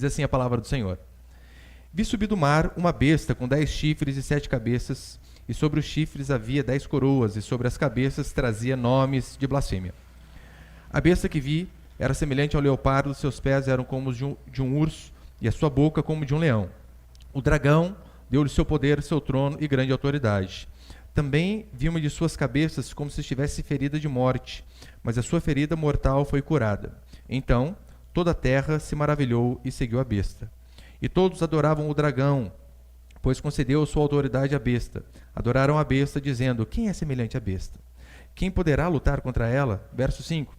Diz assim a palavra do Senhor: Vi subir do mar uma besta com 10 chifres e 7 cabeças, e sobre os chifres havia 10 coroas, e sobre as cabeças trazia nomes de blasfêmia. A besta que vi era semelhante ao leopardo, seus pés eram como os de um urso, e a sua boca como de um leão. O dragão deu-lhe seu poder, seu trono e grande autoridade. Também vi uma de suas cabeças como se estivesse ferida de morte, mas a sua ferida mortal foi curada. Então toda a terra se maravilhou e seguiu a besta. E todos adoravam o dragão, pois concedeu sua autoridade à besta. Adoraram a besta, dizendo: quem é semelhante à besta? Quem poderá lutar contra ela? Verso 5.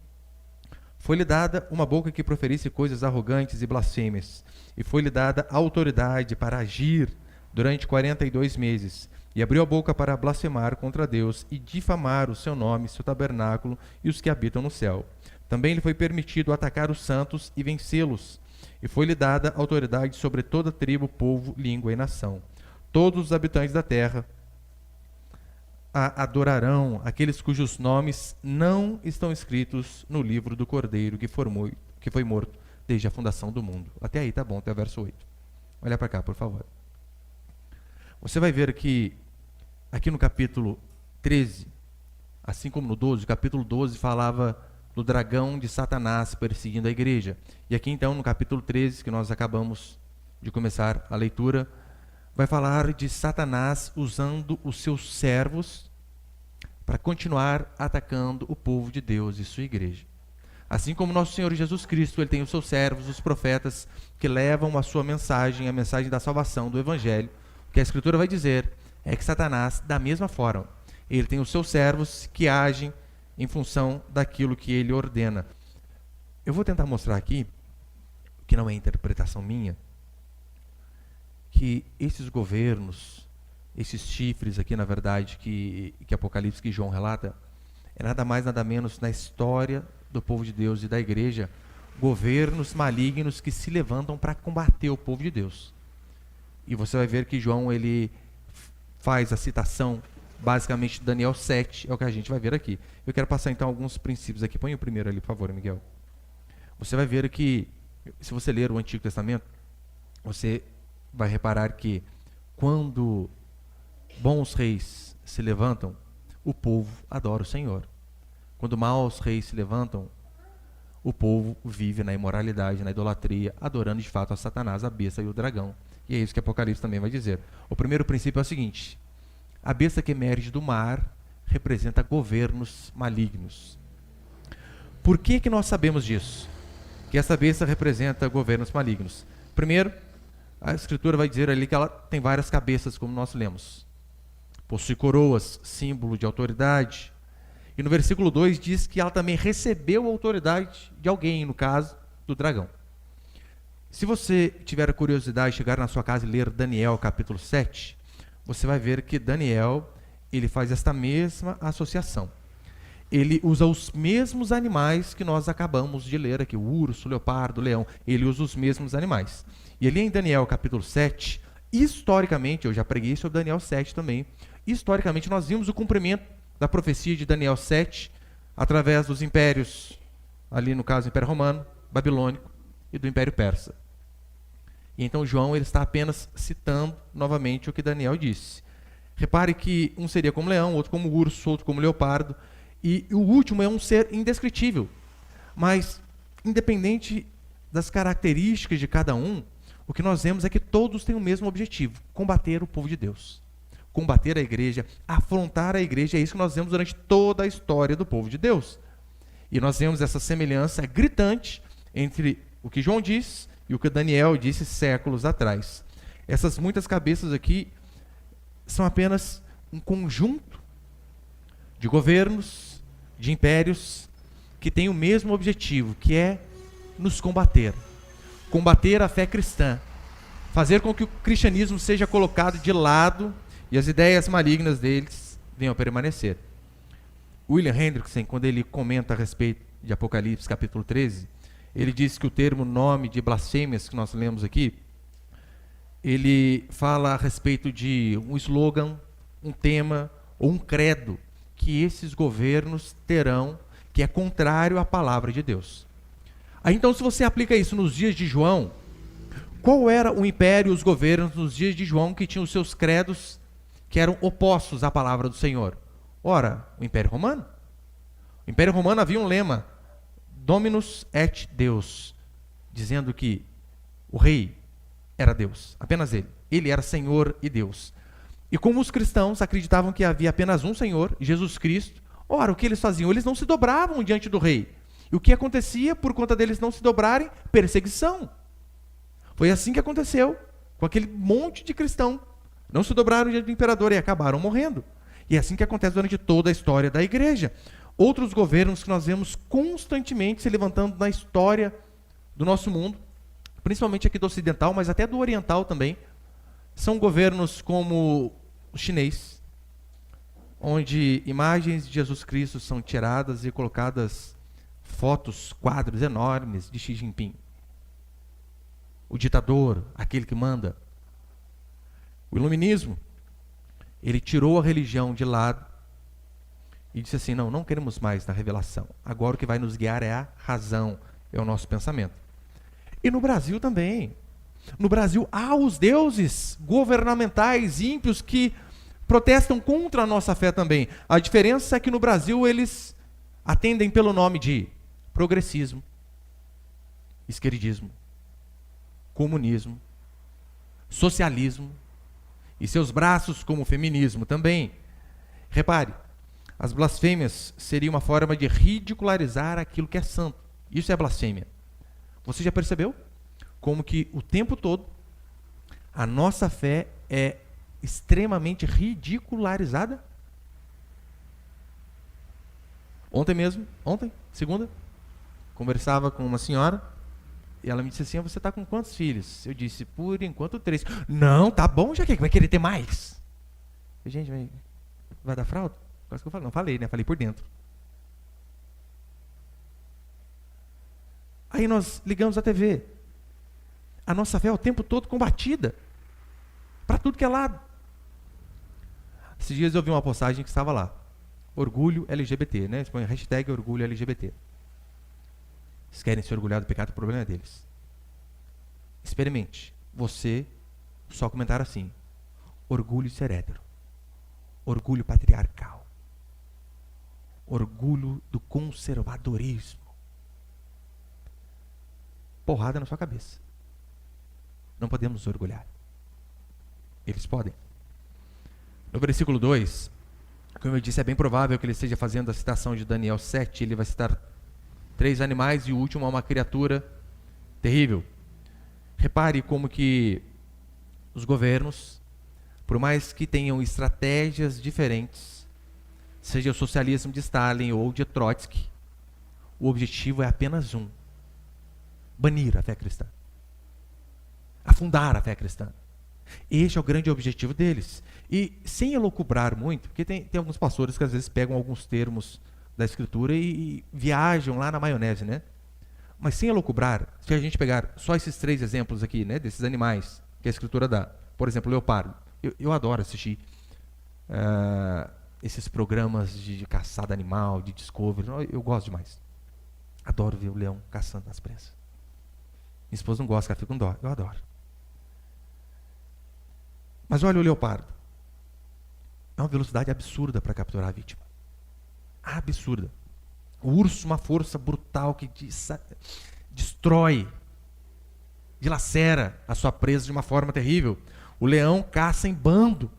Foi-lhe dada uma boca que proferisse coisas arrogantes e blasfêmias, e foi-lhe dada autoridade para agir durante 42 meses, e abriu a boca para blasfemar contra Deus e difamar o seu nome, seu tabernáculo e os que habitam no céu. Também lhe foi permitido atacar os santos e vencê-los, e foi-lhe dada autoridade sobre toda tribo, povo, língua e nação. Todos os habitantes da terra a adorarão, aqueles cujos nomes não estão escritos no livro do Cordeiro que foi morto desde a fundação do mundo. Até aí tá bom, até o verso 8. Olha para cá, por favor. Você vai ver que aqui no capítulo 13, assim como no 12, o capítulo 12 falava do dragão de Satanás perseguindo a igreja. E aqui então, no capítulo 13, que nós acabamos de começar a leitura, vai falar de Satanás usando os seus servos para continuar atacando o povo de Deus e sua igreja. Assim como nosso Senhor Jesus Cristo, ele tem os seus servos, os profetas, que levam a sua mensagem, a mensagem da salvação, do Evangelho. O que a Escritura vai dizer é que Satanás, da mesma forma, ele tem os seus servos que agem em função daquilo que ele ordena. Eu vou tentar mostrar aqui, que não é interpretação minha, que esses governos, esses chifres aqui, na verdade, que Apocalipse, que João relata, é nada mais, nada menos na história do povo de Deus e da igreja, governos malignos que se levantam para combater o povo de Deus. E você vai ver que João, ele faz a citação, basicamente, de Daniel 7, é o que a gente vai ver aqui. Eu quero passar, então, alguns princípios aqui. Põe o primeiro ali, por favor, Miguel. Você vai ver que, se você ler o Antigo Testamento, você vai reparar que quando bons reis se levantam, o povo adora o Senhor. Quando maus reis se levantam, o povo vive na imoralidade, na idolatria, adorando de fato a Satanás, a besta e o dragão. E é isso que Apocalipse também vai dizer. O primeiro princípio é o seguinte: a besta que emerge do mar representa governos malignos. Por que nós sabemos disso? Que essa besta representa governos malignos. Primeiro, a Escritura vai dizer ali que ela tem várias cabeças, como nós lemos. Possui coroas, símbolo de autoridade. E no versículo 2 diz que ela também recebeu a autoridade de alguém, no caso, do dragão. Se você tiver a curiosidade de chegar na sua casa e ler Daniel capítulo 7, você vai ver que Daniel, ele faz esta mesma associação. Ele usa os mesmos animais que nós acabamos de ler aqui, o urso, o leopardo, o leão. Ele usa os mesmos animais. E ali em Daniel capítulo 7, historicamente, eu já preguei sobre Daniel 7 também, historicamente nós vimos o cumprimento da profecia de Daniel 7 através dos impérios, ali no caso o Império Romano, Babilônico e do Império Persa. E então João, ele está apenas citando novamente o que Daniel disse. Repare que um seria como leão, outro como urso, outro como leopardo, e o último é um ser indescritível. Mas, independente das características de cada um, o que nós vemos é que todos têm o mesmo objetivo: combater o povo de Deus, combater a igreja, afrontar a igreja. É isso que nós vemos durante toda a história do povo de Deus. E nós vemos essa semelhança gritante entre o que João diz e o que Daniel disse séculos atrás. Essas muitas cabeças aqui são apenas um conjunto de governos, de impérios, que têm o mesmo objetivo, que é nos combater. Combater a fé cristã. Fazer com que o cristianismo seja colocado de lado e as ideias malignas deles venham a permanecer. William Hendrickson, quando ele comenta a respeito de Apocalipse capítulo 13, ele diz que o termo nome de blasfêmias que nós lemos aqui, ele fala a respeito de um slogan, um tema ou um credo que esses governos terão, que é contrário à palavra de Deus. Aí então, se você aplica isso nos dias de João, qual era o império e os governos nos dias de João que tinham os seus credos que eram opostos à palavra do Senhor? Ora, o Império Romano. O Império Romano havia um lema, Dominus et Deus, dizendo que o rei era Deus, apenas ele. Ele era Senhor e Deus. E como os cristãos acreditavam que havia apenas um Senhor, Jesus Cristo, ora, o que eles faziam? Eles não se dobravam diante do rei. E o que acontecia por conta deles não se dobrarem? Perseguição. Foi assim que aconteceu com aquele monte de cristão. Não se dobraram diante do imperador e acabaram morrendo. E é assim que acontece durante toda a história da igreja. Outros governos que nós vemos constantemente se levantando na história do nosso mundo, principalmente aqui do ocidental, mas até do oriental também, são governos como o chinês, onde imagens de Jesus Cristo são tiradas e colocadas fotos, quadros enormes de Xi Jinping. O ditador, aquele que manda. O iluminismo, ele tirou a religião de lado e disse assim, não queremos mais da revelação. Agora o que vai nos guiar é a razão, é o nosso pensamento. E no Brasil também. No Brasil há os deuses governamentais ímpios que protestam contra a nossa fé também. A diferença é que no Brasil eles atendem pelo nome de progressismo, esquerdismo, comunismo, socialismo e seus braços como feminismo também. Repare, as blasfêmias seriam uma forma de ridicularizar aquilo que é santo. Isso é blasfêmia. Você já percebeu como que o tempo todo a nossa fé é extremamente ridicularizada? Ontem, segunda, conversava com uma senhora e ela me disse assim, você está com quantos filhos? Eu disse, por enquanto 3. Não, tá bom, já que vai querer ter mais? Gente, vai dar fraude? Quase que eu falei. Não falei, né? Falei por dentro. Aí nós ligamos a TV. A nossa fé é o tempo todo combatida. Para tudo que é lado. Esses dias eu vi uma postagem que estava lá. Orgulho LGBT, né? Eles põem hashtag orgulho LGBT. Eles querem se orgulhar do pecado, o problema é deles. Experimente. Você só comentar assim. Orgulho de ser hétero. Orgulho patriarcal. Orgulho do conservadorismo. Porrada na sua cabeça. Não podemos nos orgulhar. Eles podem. No versículo 2, como eu disse, é bem provável que ele esteja fazendo a citação de Daniel 7. Ele vai citar 3 animais e o último é uma criatura terrível. Repare como que os governos, por mais que tenham estratégias diferentes, seja o socialismo de Stalin ou de Trotsky, o objetivo é apenas um: banir a fé cristã. Afundar a fé cristã. Este é o grande objetivo deles. E sem elocubrar muito, porque tem alguns pastores que às vezes pegam alguns termos da Escritura e viajam lá na maionese, né? Mas sem elocubrar, se a gente pegar só esses 3 exemplos aqui, né, desses animais que a Escritura dá, por exemplo, o leopardo. Eu adoro assistir esses programas de caçada animal, de Discovery, eu gosto demais. Adoro ver o leão caçando nas prensas. Minha esposa não gosta, ela fica com dó, eu adoro. Mas olha o leopardo. É uma velocidade absurda para capturar a vítima. Absurda. O urso, uma força brutal que destrói, dilacera a sua presa de uma forma terrível. O leão caça em bando.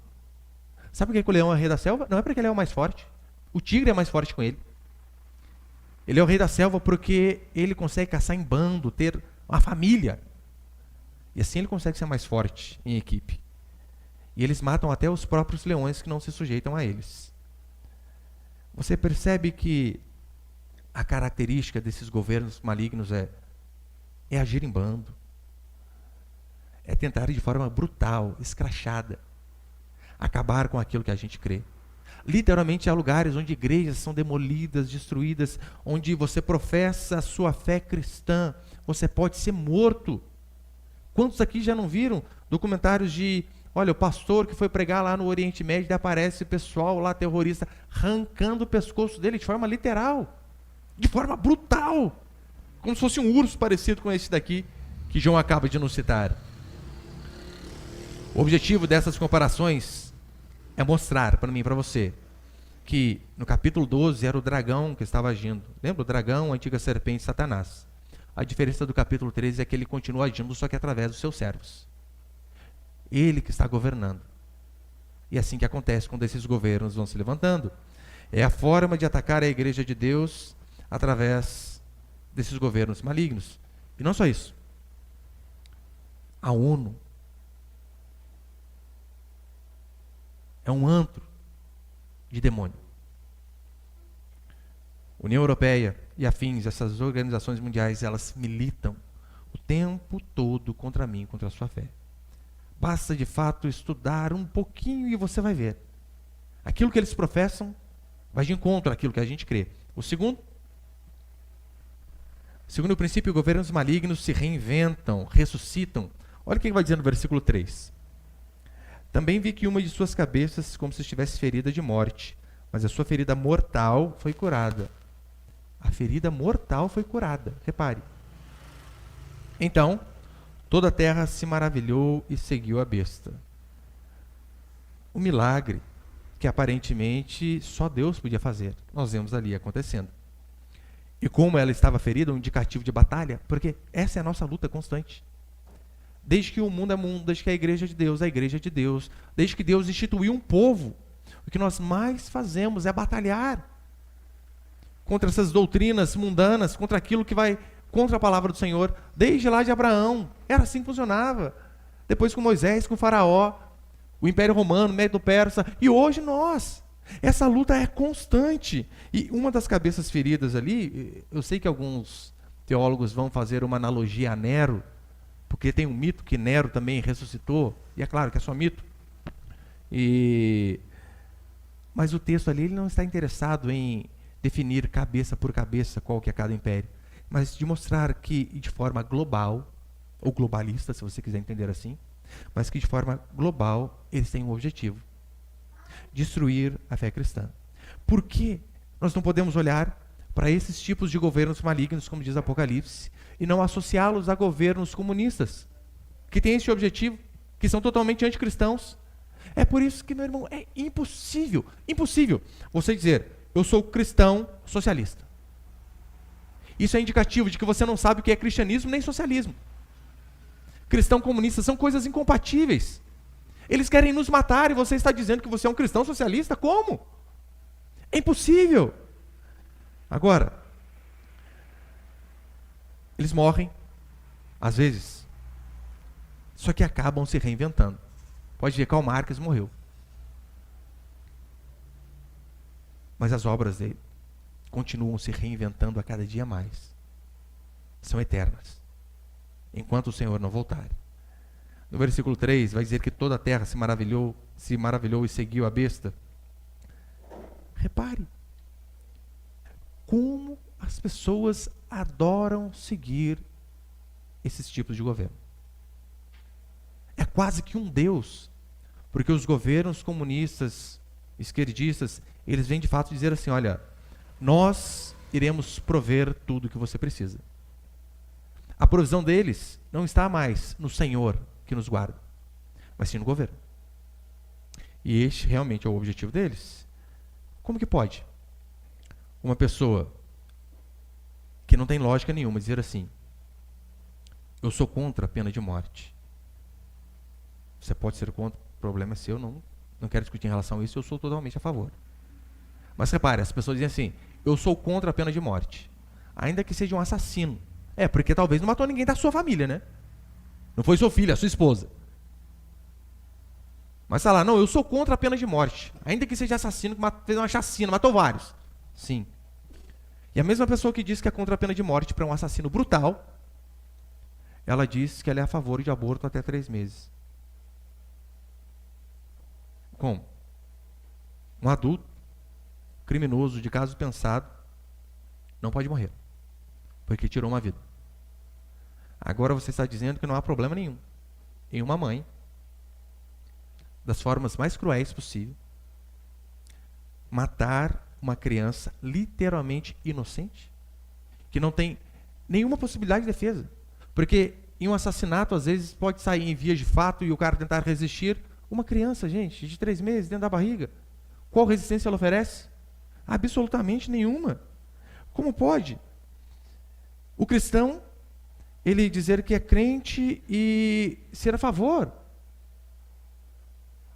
Sabe por que o leão é o rei da selva? Não é porque ele é o mais forte. O tigre é mais forte com ele. Ele é o rei da selva porque ele consegue caçar em bando, ter uma família. E assim ele consegue ser mais forte em equipe. E eles matam até os próprios leões que não se sujeitam a eles. Você percebe que a característica desses governos malignos é agir em bando. É tentar de forma brutal, escrachada, acabar com aquilo que a gente crê. Literalmente há lugares onde igrejas são demolidas, destruídas, onde você professa a sua fé cristã, você pode ser morto. Quantos aqui já não viram documentários de, olha, o pastor que foi pregar lá no Oriente Médio, e aparece o pessoal lá terrorista arrancando o pescoço dele de forma literal, de forma brutal, como se fosse um urso parecido com esse daqui que João acaba de nos citar. O objetivo dessas comparações é mostrar para mim e para você que no capítulo 12 era o dragão que estava agindo. Lembra o dragão, a antiga serpente, Satanás? A diferença do capítulo 13 é que ele continua agindo, só que através dos seus servos. Ele que está governando. E é assim que acontece quando esses governos vão se levantando. É a forma de atacar a igreja de Deus através desses governos malignos. E não só isso. A ONU é um antro de demônio. União Europeia e afins, essas organizações mundiais, elas militam o tempo todo contra mim, contra a sua fé. Basta de fato estudar um pouquinho e você vai ver. Aquilo que eles professam vai de encontro àquilo que a gente crê. Segundo o princípio, governos malignos se reinventam, ressuscitam. Olha o que vai dizer no versículo 3. Também vi que uma de suas cabeças como se estivesse ferida de morte, mas a sua ferida mortal foi curada. A ferida mortal foi curada. Repare. Então, toda a terra se maravilhou e seguiu a besta. Um milagre que aparentemente só Deus podia fazer. Nós vemos ali acontecendo. E como ela estava ferida, um indicativo de batalha, porque essa é a nossa luta constante. Desde que o mundo é mundo, desde que a igreja é de Deus, desde que Deus instituiu um povo, o que nós mais fazemos é batalhar contra essas doutrinas mundanas, contra aquilo que vai contra a palavra do Senhor, desde lá de Abraão. Era assim que funcionava. Depois com Moisés, com Faraó, o Império Romano, Medo-Persa, e hoje nós. Essa luta é constante. E uma das cabeças feridas ali, eu sei que alguns teólogos vão fazer uma analogia a Nero, porque tem um mito que Nero também ressuscitou, e é claro que é só mito. Mas o texto ali ele não está interessado em definir cabeça por cabeça qual que é cada império, mas de mostrar que de forma global, ou globalista, se você quiser entender assim, mas que de forma global eles têm um objetivo: destruir a fé cristã. Por que nós não podemos olhar para esses tipos de governos malignos, como diz Apocalipse, e não associá-los a governos comunistas, que têm esse objetivo, que são totalmente anticristãos? É por isso que, meu irmão, é impossível você dizer, eu sou cristão socialista. Isso é indicativo de que você não sabe o que é cristianismo nem socialismo. Cristão comunista são coisas incompatíveis. Eles querem nos matar e você está dizendo que você é um cristão socialista? Como? É impossível. Agora, eles morrem, às vezes, só que acabam se reinventando. Pode ver, Karl Marx morreu. Mas as obras dele continuam se reinventando a cada dia mais. São eternas. Enquanto o Senhor não voltar. No versículo 3, vai dizer que toda a terra se maravilhou e seguiu a besta. Repare como as pessoas adoram seguir esses tipos de governo. É quase que um Deus, porque os governos comunistas, esquerdistas, eles vêm de fato dizer assim, olha, nós iremos prover tudo o que você precisa. A provisão deles não está mais no Senhor que nos guarda, mas sim no governo. E este realmente é o objetivo deles. Como que pode uma pessoa que não tem lógica nenhuma dizer assim, eu sou contra a pena de morte? Você pode ser contra, o problema é seu, não quero discutir em relação a isso, eu sou totalmente a favor. Mas repare, as pessoas dizem assim, eu sou contra a pena de morte, ainda que seja um assassino. Porque talvez não matou ninguém da sua família, né? Não foi seu filho, a sua esposa. Mas está lá, não, eu sou contra a pena de morte, ainda que seja assassino, que fez uma chacina, matou vários. Sim. E a mesma pessoa que diz que é contra a pena de morte para um assassino brutal, ela diz que ela é a favor de aborto até 3 meses. Como? Um adulto, criminoso, de caso pensado, não pode morrer, porque tirou uma vida. Agora você está dizendo que não há problema nenhum em uma mãe, das formas mais cruéis possível, matar uma criança literalmente inocente, que não tem nenhuma possibilidade de defesa, porque em um assassinato, às vezes, pode sair em vias de fato e o cara tentar resistir. Uma criança, gente, de 3 meses, dentro da barriga. Qual resistência ela oferece? Absolutamente nenhuma. Como pode o cristão, ele dizer que é crente e ser a favor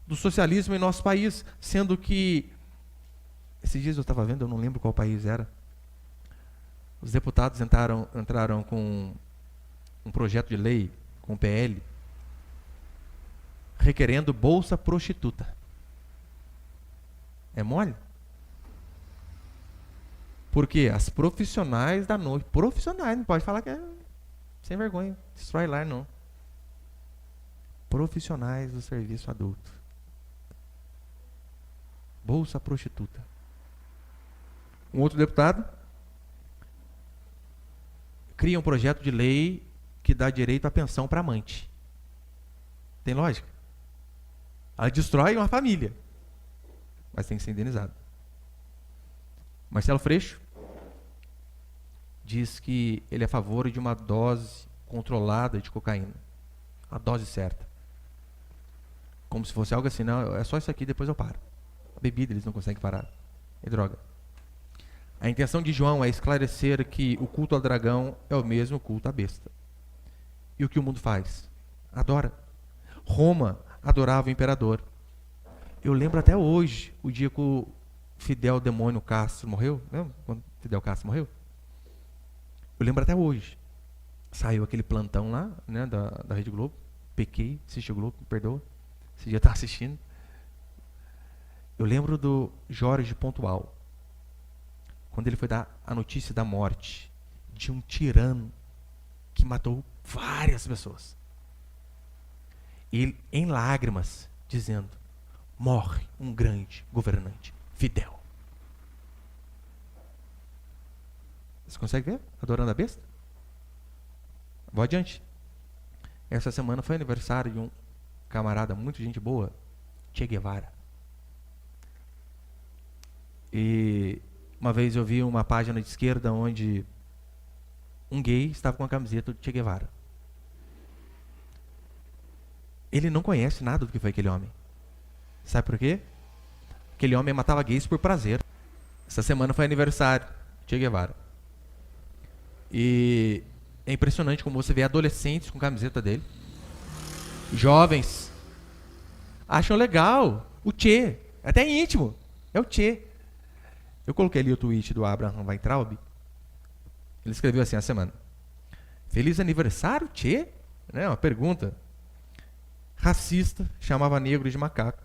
do socialismo em nosso país, sendo que, esses dias eu estava vendo, eu não lembro qual país era, os deputados entraram com um projeto de lei, com o PL, requerendo bolsa prostituta. É mole? Porque as profissionais da noite, profissionais, não pode falar que é sem vergonha, destrói lar não. Profissionais do serviço adulto. Bolsa prostituta. Um outro deputado cria um projeto de lei que dá direito à pensão para amante. Tem lógica? Ela destrói uma família, mas tem que ser indenizado. Marcelo Freixo diz que ele é a favor de uma dose controlada de cocaína. A dose certa. Como se fosse algo assim, não, é só isso aqui, depois eu paro. A bebida eles não conseguem parar. É droga. A intenção de João é esclarecer que o culto ao dragão é o mesmo culto à besta. E o que o mundo faz? Adora. Roma adorava o imperador. Eu lembro até hoje, o dia que o Fidel Demônio Castro morreu. Lembra quando Fidel Castro morreu? Eu lembro até hoje. Saiu aquele plantão lá, né, da Rede Globo. Pequei, assisti o Globo, me perdoa. Esse dia eu estava assistindo. Eu lembro do Jorge Pontual, quando ele foi dar a notícia da morte de um tirano que matou várias pessoas. Ele, em lágrimas, dizendo: morre um grande governante, Fidel. Você consegue ver? Adorando a besta? Vou adiante. Essa semana foi aniversário de um camarada, muito gente boa, Che Guevara. E uma vez eu vi uma página de esquerda onde um gay estava com a camiseta do Che Guevara. Ele não conhece nada do que foi aquele homem. Sabe por quê? Aquele homem matava gays por prazer. Essa semana foi aniversário de Che Guevara. E é impressionante como você vê adolescentes com camiseta dele. Jovens. Acham legal. O Che. Até íntimo. É o Che. Eu coloquei ali o tweet do Abraham Weintraub. Ele escreveu assim a semana: feliz aniversário, Che? Né, uma pergunta. Racista, chamava negro de macaco.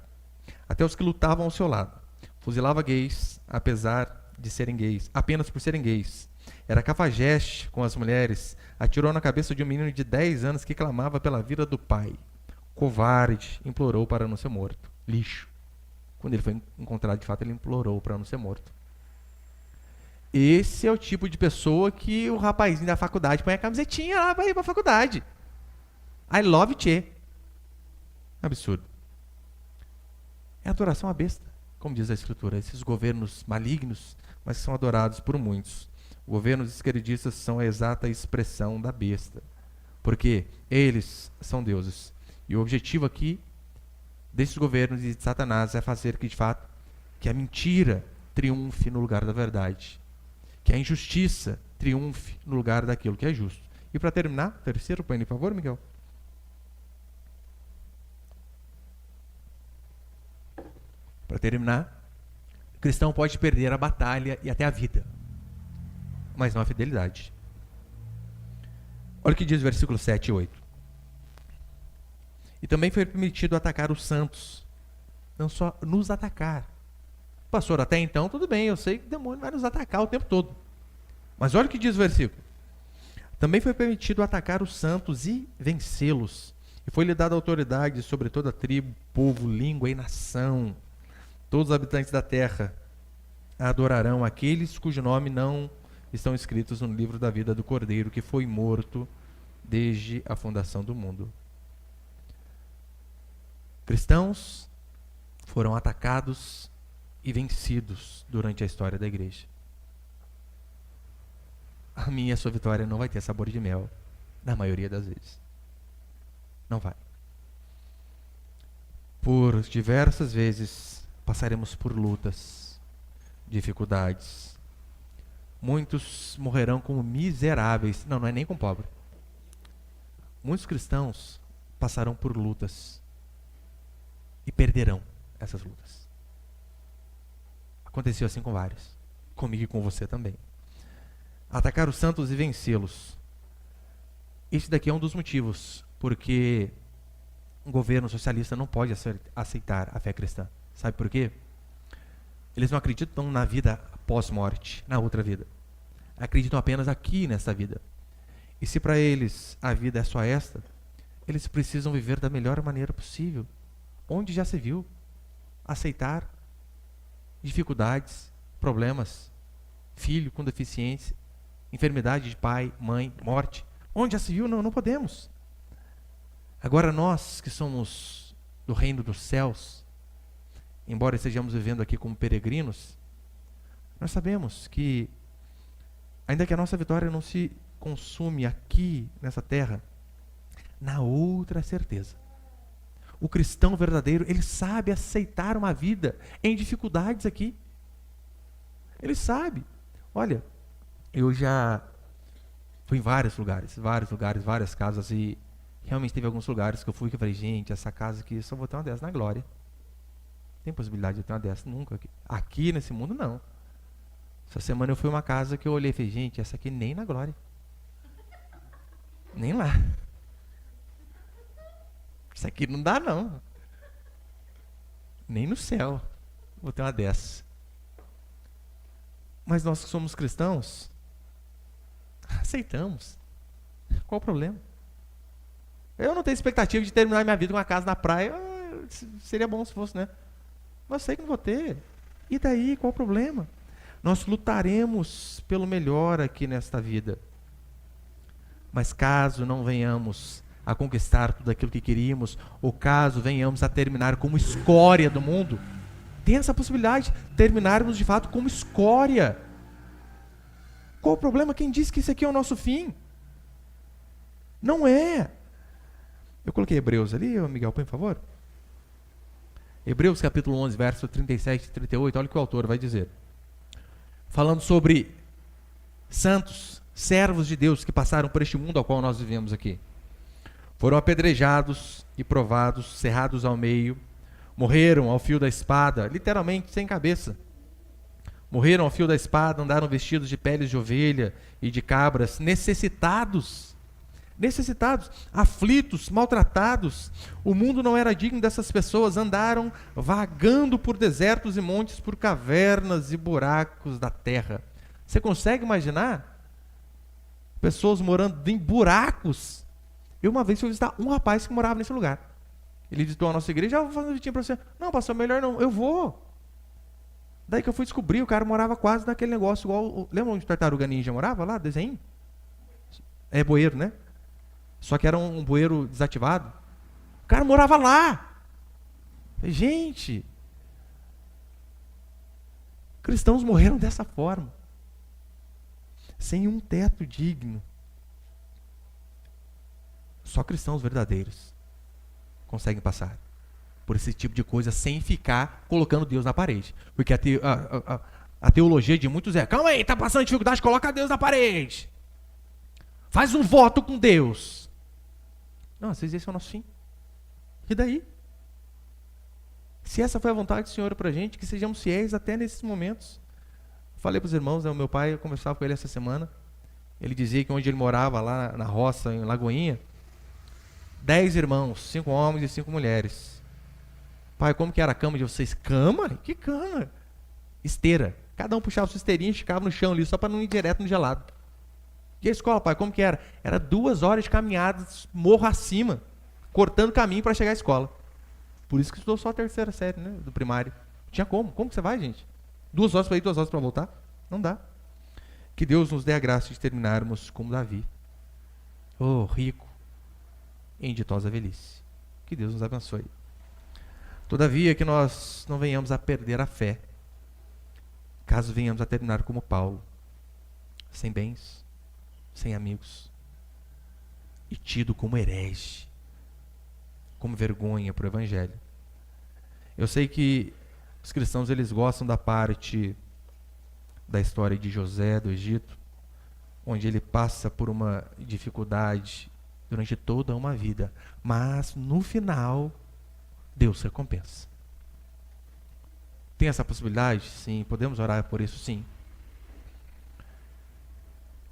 Até os que lutavam ao seu lado. Fuzilava gays, apesar de serem gays, apenas por serem gays. Era cafajeste com as mulheres. Atirou na cabeça de um menino de 10 anos que clamava pela vida do pai. Covarde, implorou para não ser morto. Lixo. Quando ele foi encontrado, de fato, ele implorou para não ser morto. Esse é o tipo de pessoa que o rapazinho da faculdade põe a camisetinha lá para ir para a faculdade. I love Che. Absurdo. É adoração à besta, como diz a Escritura. Esses governos malignos, mas que são adorados por muitos. Governos esquerdistas são a exata expressão da besta. Porque eles são deuses. E o objetivo aqui desses governos e de Satanás é fazer que, de fato, que a mentira triunfe no lugar da verdade. Que a injustiça triunfe no lugar daquilo que é justo. E para terminar, terceiro painel, por favor, Miguel. Para terminar, o cristão pode perder a batalha e até a vida, mas não a fidelidade. Olha o que diz o versículo 7 e 8. E também foi permitido atacar os santos, não só nos atacar. Pastor, até então tudo bem, eu sei que o demônio vai nos atacar o tempo todo. Mas olha o que diz o versículo. Também foi permitido atacar os santos e vencê-los. E foi-lhe dada autoridade sobre toda tribo, povo, língua e nação. Todos os habitantes da terra adorarão aqueles cujo nome não estão escritos no livro da vida do Cordeiro, que foi morto desde a fundação do mundo. Cristãos foram atacados e vencidos durante a história da igreja. A minha e a sua vitória não vai ter sabor de mel, na maioria das vezes. Não vai. Por diversas vezes passaremos por lutas, dificuldades. Muitos morrerão como miseráveis. Não, não é nem com pobre. Muitos cristãos passarão por lutas e perderão essas lutas. Aconteceu assim com vários. Comigo e com você também. Atacar os santos e vencê-los. Esse daqui é um dos motivos porque um governo socialista não pode aceitar a fé cristã. Sabe por quê? Eles não acreditam na vida pós-morte, na outra vida. Acreditam apenas aqui nesta vida. E se para eles a vida é só esta, eles precisam viver da melhor maneira possível. Onde já se viu aceitar dificuldades, problemas, filho com deficiência, enfermidade de pai, mãe, morte. Onde já se viu? Não, não podemos. Agora nós que somos do reino dos céus, embora estejamos vivendo aqui como peregrinos, nós sabemos que, ainda que a nossa vitória não se consume aqui nessa terra, na outra certeza. O cristão verdadeiro, ele sabe aceitar uma vida em dificuldades aqui. Ele sabe. Olha, eu já fui em vários lugares, várias casas, e realmente teve alguns lugares que eu fui que eu falei, gente, essa casa aqui, eu só vou ter uma dessa na glória. Tem possibilidade de eu ter uma dessa? Nunca. Aqui nesse mundo, não. Essa semana eu fui em uma casa que eu olhei e falei, gente, essa aqui nem na glória. Nem lá. Isso aqui não dá, não. Nem no céu vou ter uma dessa. Mas nós que somos cristãos, aceitamos. Qual o problema? Eu não tenho expectativa de terminar minha vida com uma casa na praia. Seria bom se fosse, né? Mas sei que não vou ter. E daí, qual o problema? Nós lutaremos pelo melhor aqui nesta vida. Mas caso não venhamos a conquistar tudo aquilo que queríamos, ou caso venhamos a terminar como escória do mundo, tem essa possibilidade de terminarmos de fato como escória. Qual o problema? Quem disse que isso aqui é o nosso fim? Não é. Eu coloquei Hebreus ali, Miguel, põe por favor. Hebreus capítulo 11, verso 37 e 38, olha o que o autor vai dizer. Falando sobre santos, servos de Deus que passaram por este mundo ao qual nós vivemos aqui. Foram apedrejados e provados, cerrados ao meio, morreram ao fio da espada, literalmente sem cabeça. Morreram ao fio da espada, andaram vestidos de peles de ovelha e de cabras, necessitados, aflitos, maltratados. O mundo não era digno dessas pessoas, andaram vagando por desertos e montes, por cavernas e buracos da terra. Você consegue imaginar? Pessoas morando em buracos. Eu uma vez fui visitar um rapaz que morava nesse lugar. Ele visitou a nossa igreja, vou fazer um visitinho para você. Não, pastor, melhor não, eu vou. Daí que eu fui descobrir, o cara morava quase naquele negócio igual, lembra onde o Tartaruga Ninja morava lá, desenho? É bueiro, né? Só que era um bueiro desativado. O cara morava lá. Gente, cristãos morreram dessa forma, sem um teto digno. Só cristãos verdadeiros conseguem passar por esse tipo de coisa sem ficar colocando Deus na parede. Porque a teologia de muitos é, calma aí, tá passando dificuldade, coloca Deus na parede. Faz um voto com Deus. Não, às vezes esse é o nosso fim. E daí? Se essa foi a vontade do Senhor pra gente, que sejamos fiéis até nesses momentos. Falei pros irmãos, né, o meu pai, eu conversava com ele essa semana, ele dizia que onde ele morava, lá na roça, em Lagoinha, 10 irmãos, 5 homens e 5 mulheres. Pai, como que era a cama de vocês? Cama? Que cama? Esteira. Cada um puxava sua esteirinha e ficava no chão ali, só para não ir direto no gelado. E a escola, pai, como que era? Era 2 horas de caminhada, morro acima, cortando caminho para chegar à escola. Por isso que estudou só a 3ª série, né, do primário. Tinha como? Como que você vai, gente? 2 horas para ir, 2 horas para voltar? Não dá. Que Deus nos dê a graça de terminarmos como Davi. Oh, rico em ditosa velhice. Que Deus nos abençoe. Todavia, que nós não venhamos a perder a fé, caso venhamos a terminar como Paulo, sem bens, sem amigos, e tido como herege, como vergonha para o Evangelho. Eu sei que os cristãos eles gostam da parte da história de José do Egito, onde ele passa por uma dificuldade durante toda uma vida, mas no final Deus recompensa. Tem essa possibilidade? Sim. Podemos orar por isso? Sim.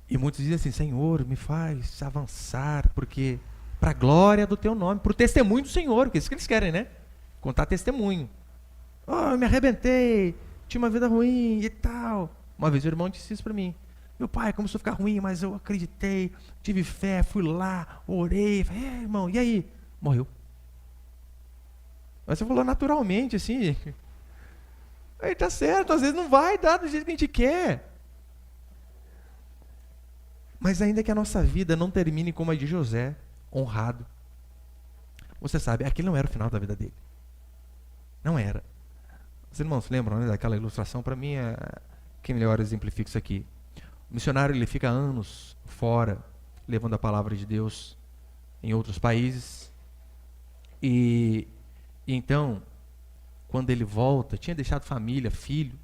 E muitos dizem assim: Senhor, me faz avançar, porque para a glória do teu nome, para o testemunho do Senhor, que é isso que eles querem, né? Contar testemunho. Oh, eu me arrebentei, tinha uma vida ruim e tal. Uma vez o irmão disse isso para mim: meu pai começou a ficar ruim, mas eu acreditei, tive fé, fui lá, orei. Falei: irmão, e aí? Morreu. Mas você falou naturalmente, assim. Aí tá certo, às vezes não vai dar do jeito que a gente quer. Mas ainda que a nossa vida não termine como a de José, honrado. Você sabe, aquele não era o final da vida dele. Não era. Os irmãos lembram, né, daquela ilustração? Para mim, quem melhor exemplifica isso aqui. O missionário ele fica anos fora, levando a palavra de Deus em outros países. E então, quando ele volta, tinha deixado família, filho.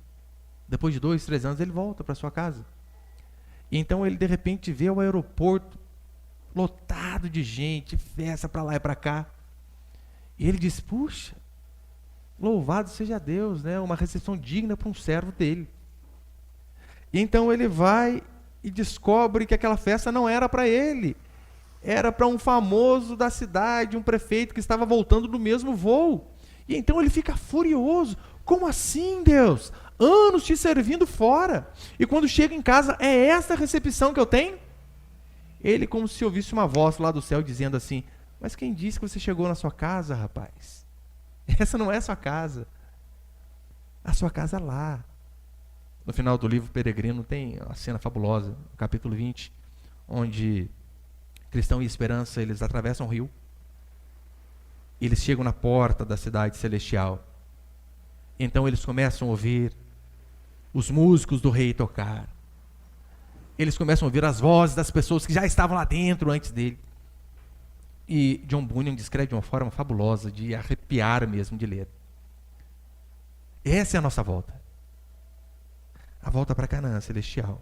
Depois de 2, 3 anos, ele volta para sua casa. E então ele de repente vê o aeroporto lotado de gente, festa para lá e para cá. E ele diz: puxa, louvado seja Deus, né? Uma recepção digna para um servo dele. E então ele vai e descobre que aquela festa não era para ele. Era para um famoso da cidade, um prefeito que estava voltando do mesmo voo. E então ele fica furioso. Como assim, Deus? Anos te servindo fora. E quando chega em casa, é essa a recepção que eu tenho? Ele, como se ouvisse uma voz lá do céu dizendo assim: mas quem disse que você chegou na sua casa, rapaz? Essa não é a sua casa. A sua casa é lá. No final do livro Peregrino tem uma cena fabulosa, no capítulo 20, onde Cristão e Esperança, eles atravessam o rio. E eles chegam na porta da cidade celestial. Então eles começam a ouvir os músicos do rei tocar. Eles começam a ouvir as vozes das pessoas que já estavam lá dentro antes dele. E John Bunyan descreve de uma forma fabulosa, de arrepiar mesmo de ler. Essa é a nossa volta. A volta para Canaã celestial.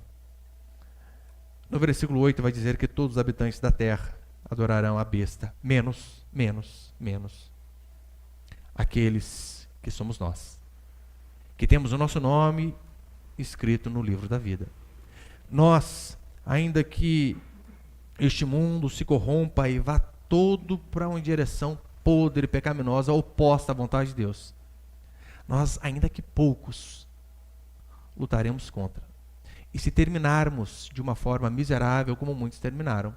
No versículo 8 vai dizer que todos os habitantes da terra adorarão a besta, menos aqueles que somos nós, que temos o nosso nome escrito no livro da vida. Nós, ainda que este mundo se corrompa e vá todo para uma direção podre e pecaminosa, oposta à vontade de Deus, nós, ainda que poucos, lutaremos contra. E se terminarmos de uma forma miserável, como muitos terminaram,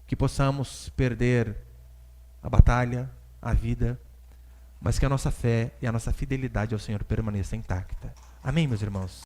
que possamos perder a batalha, a vida, mas que a nossa fé e a nossa fidelidade ao Senhor permaneça intacta. Amém, meus irmãos?